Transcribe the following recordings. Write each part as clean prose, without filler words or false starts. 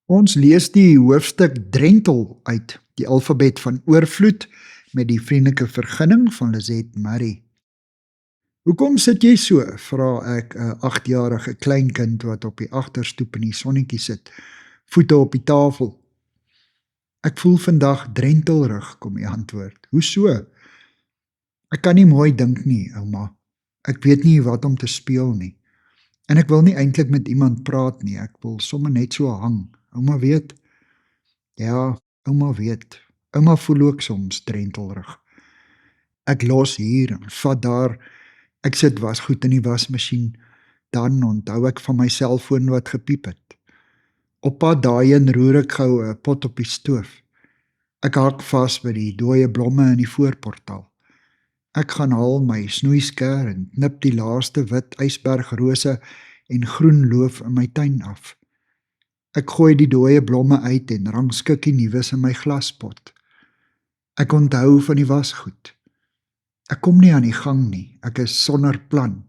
Ons lees die hoofstuk Drentel uit, die alfabet van oorvloed, met die vriendelike vergunning van Lizet Murray. Hoekom sit jy so? Vra ek 'n 8-jarige kleinkind wat op die agterstoep in die sonnetjie sit, voete op die tafel. Ek voel vandag drentelrug, kom die antwoord. Hoe so? Ek kan nie mooi dink nie, ouma. Ek weet nie wat om te speel nie. En ek wil nie eintlik met iemand praat nie, ek wil sommer net so hang. Ouma weet? Ja, ouma weet. Ouma voel ook soms drentelrug. Ek los hier en vat daar. Ek sit wasgoed in die wasmasjien. Dan onthou ek van my selfoon wat gepiep het. Op pad daarheen roer ek gou 'n pot op die stoof. Ek hak vas by die dooie blomme in die voorportaal. Ek gaan haal my snoeisker en knip die laaste wit ysbergrose en groen loof in my tuin af. Ek gooi die dooie blomme uit en rangskik die nuwes in my glaspot. Ek onthou van die wasgoed. Ek kom nie aan die gang nie, ek is sonder plan.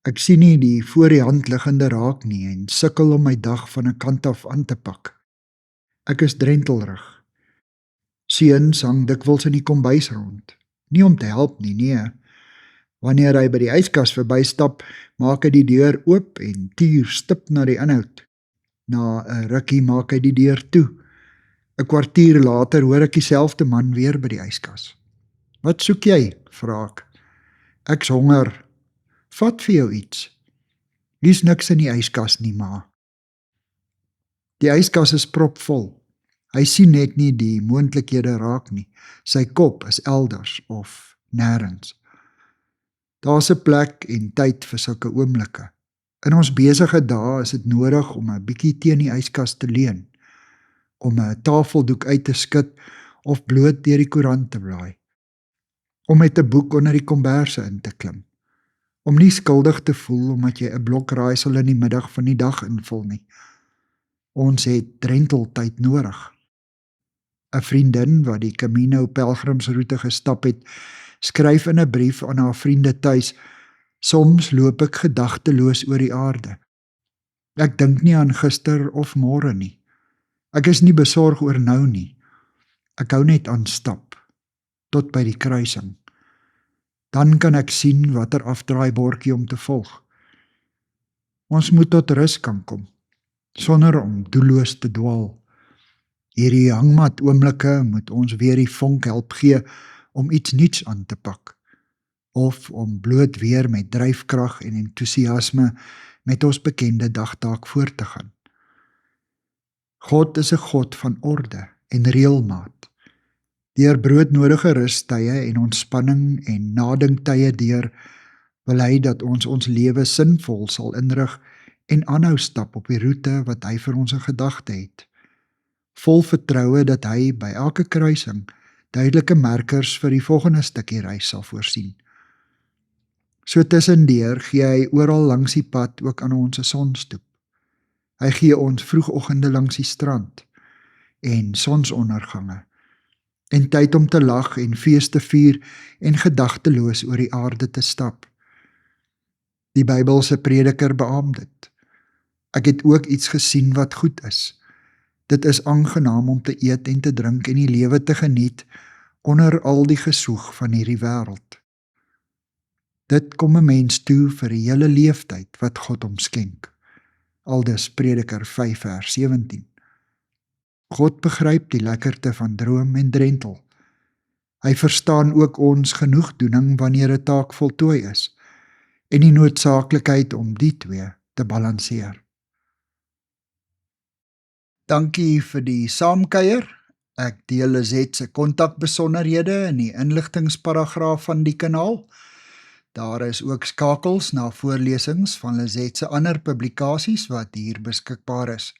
Ek sien nie die voor die hand liggende raak nie en sukkel om my dag van 'n kant af aan te pak. Ek is drentelrug. Seuns hang dikwels in die kombuis rond. Nie om te help nie, nee. Wanneer hy by die yskas verbystap, maak hy die deur oop en tuur stip na die inhoud. Na 'n rukkie maak hy die deur toe. 'n Kwartier later hoor ek dieselfde man weer by die yskas. Wat soek jy? Vra ek. Ek's honger. Vat vir jou iets. Hier's niks in die yskas nie, ma. Die yskas is propvol. Hy sien net nie die moontlikhede raak nie. Sy kop is elders of nêrens. Daar's 'n plek en tyd vir sulke oomblikke. In ons besige dae is dit nodig om 'n bietjie teen die yskas te leun, om 'n tafeldoek uit te skud of bloot deur die koerant te blaai, om met 'n boek onder die komberse in te klim, om nie skuldig te voel omdat jy 'n blok raaisel in die middag van die dag invul nie. Ons het drenteltyd nodig. 'n Vriendin wat die Camino pelgrimsroete gestap het, skryf in 'n brief aan haar vriende tuis: Soms loop ek gedagteloos oor die aarde. Ek dink nie aan gister of môre nie. Ek is nie besorg oor nou nie. Ek hou net aan stap, tot by die kruising. Dan kan ek sien watter afdraaibordjie om te volg. Ons moet tot rus kan kom, sonder om doelloos te dwaal. Hierdie hangmat oomblikke moet ons weer die vonk help gee om iets nuuts aan te pak, of om bloot weer met dryfkrag en entoesiasme met ons bekende dagtaak voort te gaan. God is 'n God van orde en reëlmaat. Deur broodnodige rustye en ontspanning en nadinkTye deur, wil hy dat ons lewe sinvol sal inrig en aanhou stap op die roete wat hy vir ons in gedagte het. Vol vertroue dat hy by elke kruising duidelike merkers vir die volgende stukkie reis sal voorsien. So tussendeur gee hy oral langs die pad ook aan ons 'n sonstoep. Hy gee ons vroegoggende langs die strand en sonsondergange en tyd om te lag en fees te vier en gedagteloos oor die aarde te stap. Die Bybelse prediker beamoen dit. Ek het ook iets gesien wat goed is. Dit is aangenaam om te eet en te drink en die lewe te geniet onder al die gesoeg van hierdie wêreld. Dit kom 'n mens toe vir die hele leeftyd wat God hom skenk. Aldus Prediker 5 vers 17. God begryp die lekkerte van droom en drentel. Hy verstaan ook ons genoegdoening wanneer 'n taak voltooi is en die noodsaaklikheid om die twee te balanseer. Dankie vir die saamkuier. Ek deel Lizet se kontakbesonderhede in die inligtingsparagraaf van die kanaal. Daar is ook skakels na voorlesings van Lizet se ander publikasies wat hier beskikbaar is.